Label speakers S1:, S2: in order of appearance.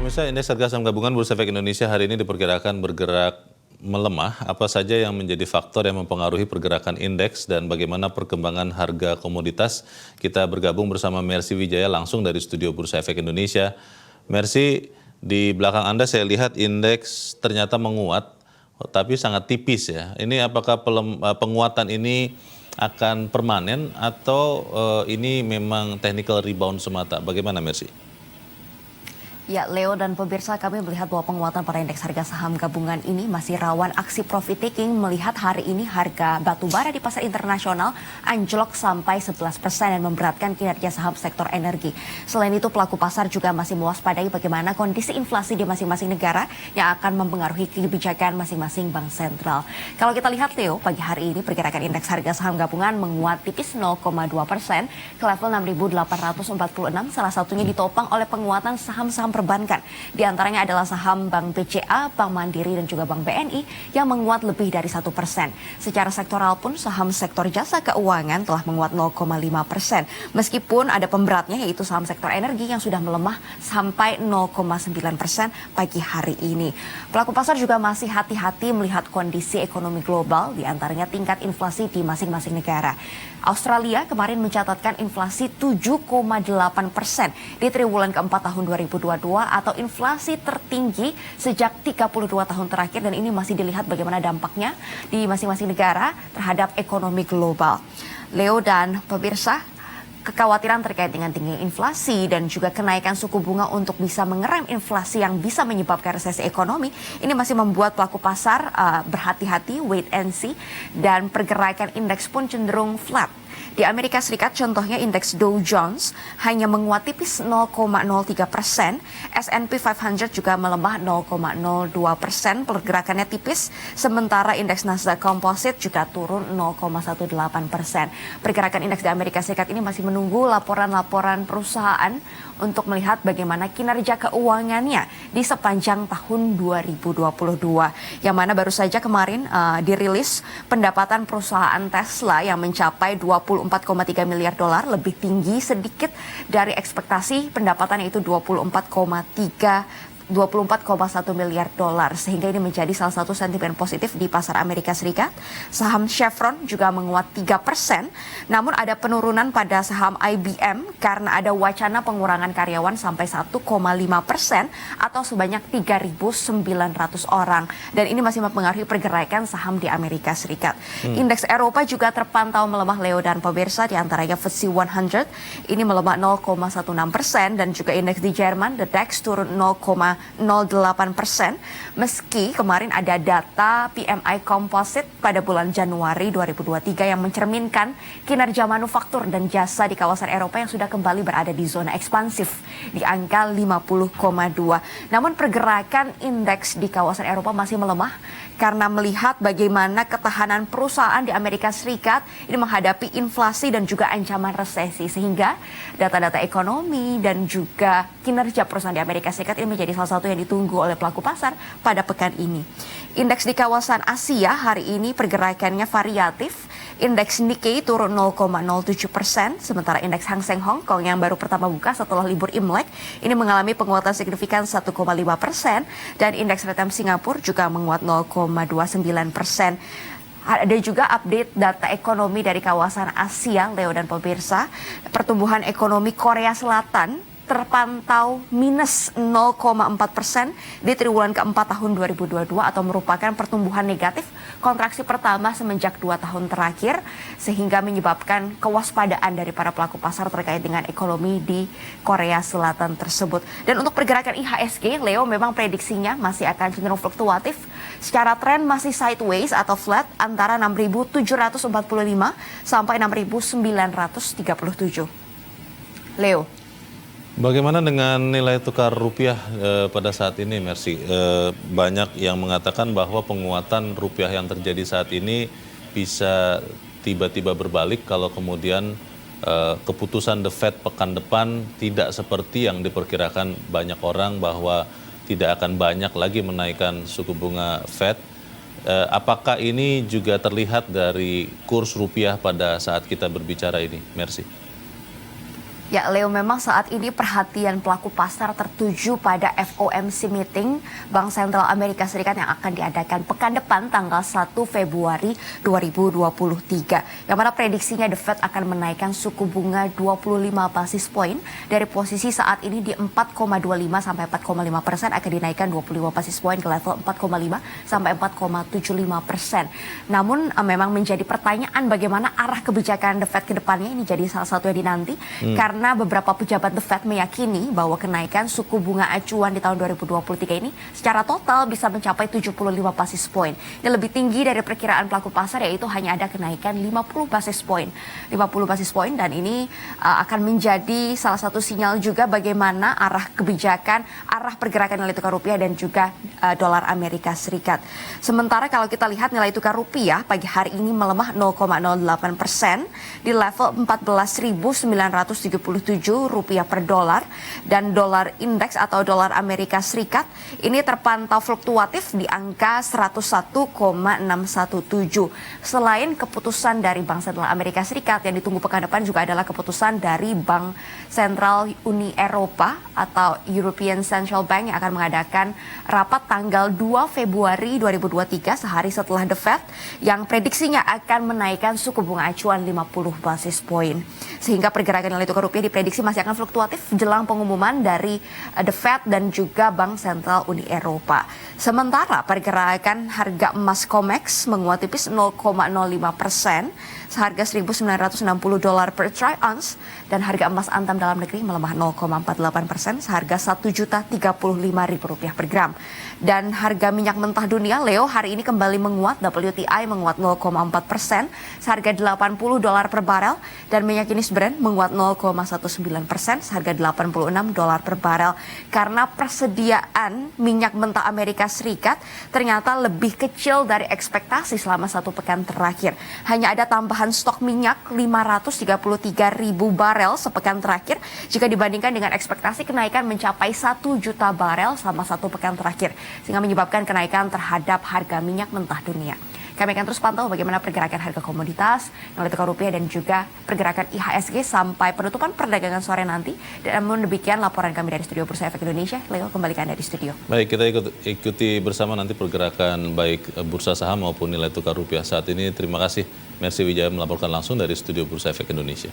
S1: Pemirsa, indeks harga saham gabungan Bursa Efek Indonesia hari ini diperkirakan bergerak melemah. Apa saja yang menjadi faktor yang mempengaruhi pergerakan indeks dan bagaimana perkembangan harga komoditas? Kita bergabung bersama Mercy Wijaya langsung dari studio Bursa Efek Indonesia. Mercy, di belakang Anda saya lihat indeks ternyata menguat, tapi sangat tipis ya. Ini apakah penguatan ini akan permanen atau ini memang technical rebound semata? Bagaimana Mercy?
S2: Ya, Leo dan pemirsa, kami melihat bahwa penguatan pada indeks harga saham gabungan ini masih rawan aksi profit taking melihat hari ini harga batu bara di pasar internasional anjlok sampai 11% dan memberatkan kinerja saham sektor energi. Selain itu, pelaku pasar juga masih mewaspadai bagaimana kondisi inflasi di masing-masing negara yang akan mempengaruhi kebijakan masing-masing bank sentral. Kalau kita lihat, Leo, pagi hari ini pergerakan indeks harga saham gabungan menguat tipis 0,2% ke level 6.846, salah satunya ditopang oleh penguatan saham-saham perbankan. Di antaranya adalah saham Bank BCA, Bank Mandiri, dan juga Bank BNI yang menguat lebih dari 1%. Secara sektoral pun saham sektor jasa keuangan telah menguat 0,5%. Meskipun ada pemberatnya yaitu saham sektor energi yang sudah melemah sampai 0,9% pagi hari ini. Pelaku pasar juga masih hati-hati melihat kondisi ekonomi global, di antaranya tingkat inflasi di masing-masing negara. Australia kemarin mencatatkan inflasi 7,8% di triwulan keempat tahun 2022 atau inflasi tertinggi sejak 32 tahun terakhir, dan ini masih dilihat bagaimana dampaknya di masing-masing negara terhadap ekonomi global. Leo dan pemirsa, kekhawatiran terkait dengan tinggi inflasi dan juga kenaikan suku bunga untuk bisa mengerem inflasi yang bisa menyebabkan resesi ekonomi ini masih membuat pelaku pasar berhati-hati, wait and see, dan pergerakan indeks pun cenderung flat. Di Amerika Serikat contohnya indeks Dow Jones hanya menguat tipis 0,03%, S&P 500 juga melemah 0,02%, pergerakannya tipis, sementara indeks Nasdaq Composite juga turun 0,18%. Pergerakan indeks di Amerika Serikat ini masih menunggu laporan-laporan perusahaan untuk melihat bagaimana kinerja keuangannya di sepanjang tahun 2022. Yang mana baru saja kemarin dirilis pendapatan perusahaan Tesla yang mencapai 24,3 miliar dolar, lebih tinggi sedikit dari ekspektasi pendapatan yaitu 24,1 miliar dolar, sehingga ini menjadi salah satu sentimen positif di pasar Amerika Serikat. Saham Chevron juga menguat 3%, namun ada penurunan pada saham IBM karena ada wacana pengurangan karyawan sampai 1,5% atau sebanyak 3.900 orang, dan ini masih mempengaruhi pergerakan saham di Amerika Serikat. Indeks Eropa juga terpantau melemah, Leo dan pemirsa, di antaranya FTSE 100 ini melemah 0,16%, dan juga indeks di Jerman, the DAX, turun 0,08%, meski kemarin ada data PMI Composite pada bulan Januari 2023 yang mencerminkan kinerja manufaktur dan jasa di kawasan Eropa yang sudah kembali berada di zona ekspansif di angka 50,2. Namun pergerakan indeks di kawasan Eropa masih melemah karena melihat bagaimana ketahanan perusahaan di Amerika Serikat ini menghadapi inflasi dan juga ancaman resesi, sehingga data-data ekonomi dan juga kinerja perusahaan di Amerika Serikat ini menjadi salah satu yang ditunggu oleh pelaku pasar pada pekan ini. Indeks di kawasan Asia hari ini pergerakannya variatif. Indeks Nikkei turun 0,07%, sementara indeks Hang Seng Hong Kong yang baru pertama buka setelah libur Imlek ini mengalami penguatan signifikan 1,5%, dan indeks Retail Singapura juga menguat 0,29%. Ada juga update data ekonomi dari kawasan Asia, Leo dan pemirsa. Pertumbuhan ekonomi Korea Selatan terpantau minus 0,4% di triwulan keempat tahun 2022 atau merupakan pertumbuhan negatif kontraksi pertama semenjak 2 tahun terakhir, sehingga menyebabkan kewaspadaan dari para pelaku pasar terkait dengan ekonomi di Korea Selatan tersebut. Dan untuk pergerakan IHSG, Leo, memang prediksinya masih akan cenderung fluktuatif. Secara tren masih sideways atau flat antara 6.745 sampai 6.937. Leo.
S1: Bagaimana dengan nilai tukar rupiah pada saat ini, Mercy? Banyak yang mengatakan bahwa penguatan rupiah yang terjadi saat ini bisa tiba-tiba berbalik kalau kemudian keputusan The Fed pekan depan tidak seperti yang diperkirakan banyak orang, bahwa tidak akan banyak lagi menaikkan suku bunga Fed. Apakah ini juga terlihat dari kurs rupiah pada saat kita berbicara ini, Mercy?
S2: Ya, Leo, memang saat ini perhatian pelaku pasar tertuju pada FOMC meeting Bank Sentral Amerika Serikat yang akan diadakan pekan depan tanggal 1 Februari 2023. Yang mana prediksinya The Fed akan menaikkan suku bunga 25 basis poin dari posisi saat ini di 4,25 sampai 4,5% akan dinaikkan 25 basis poin ke level 4,5 sampai 4,75%. Namun memang menjadi pertanyaan bagaimana arah kebijakan The Fed ke depannya, ini jadi salah satu yang dinanti karena beberapa pejabat The Fed meyakini bahwa kenaikan suku bunga acuan di tahun 2023 ini secara total bisa mencapai 75 basis poin. Ini lebih tinggi dari perkiraan pelaku pasar, yaitu hanya ada kenaikan 50 basis poin. 50 basis poin, dan ini akan menjadi salah satu sinyal juga bagaimana arah kebijakan, arah pergerakan nilai tukar rupiah dan juga dolar Amerika Serikat. Sementara kalau kita lihat nilai tukar rupiah pagi hari ini melemah 0,08% di level 14.937 rupiah per dolar, dan dolar indeks atau dolar Amerika Serikat ini terpantau fluktuatif di angka 101,617. Selain keputusan dari Bank Sentral Amerika Serikat, yang ditunggu pekan depan juga adalah keputusan dari Bank Sentral Uni Eropa atau European Central Bank yang akan mengadakan rapat tanggal 2 Februari 2023, sehari setelah The Fed yang prediksinya akan menaikkan suku bunga acuan 50 basis poin. Sehingga pergerakan nilai tukar rupiah diprediksi masih akan fluktuatif jelang pengumuman dari The Fed dan juga Bank Sentral Uni Eropa. Sementara pergerakan harga emas COMEX menguat tipis 0,05%, seharga $1.960 per troy ounce, dan harga emas antam dalam negeri melemah 0,48%, seharga Rp1.035.000 per gram. Dan harga minyak mentah dunia, Leo, hari ini kembali menguat, WTI menguat 0,4%, seharga $80 per barel, dan minyak jenis Brent menguat 0,19%, seharga $86 per barel, karena persediaan minyak mentah Amerika Serikat ternyata lebih kecil dari ekspektasi selama satu pekan terakhir. Hanya ada tambahan stok minyak 533.000 barel sepekan terakhir jika dibandingkan dengan ekspektasi kenaikan mencapai 1 juta barel selama satu pekan terakhir, sehingga menyebabkan kenaikan terhadap harga minyak mentah dunia. Kami akan terus pantau bagaimana pergerakan harga komoditas, nilai tukar rupiah, dan juga pergerakan IHSG sampai penutupan perdagangan sore nanti. Dan namun demikian laporan kami dari Studio Bursa Efek Indonesia. Leo, kembali ke Anda di studio.
S1: Baik, kita ikuti bersama nanti pergerakan baik bursa saham maupun nilai tukar rupiah saat ini. Terima kasih Mercy Wijaya melaporkan langsung dari Studio Bursa Efek Indonesia.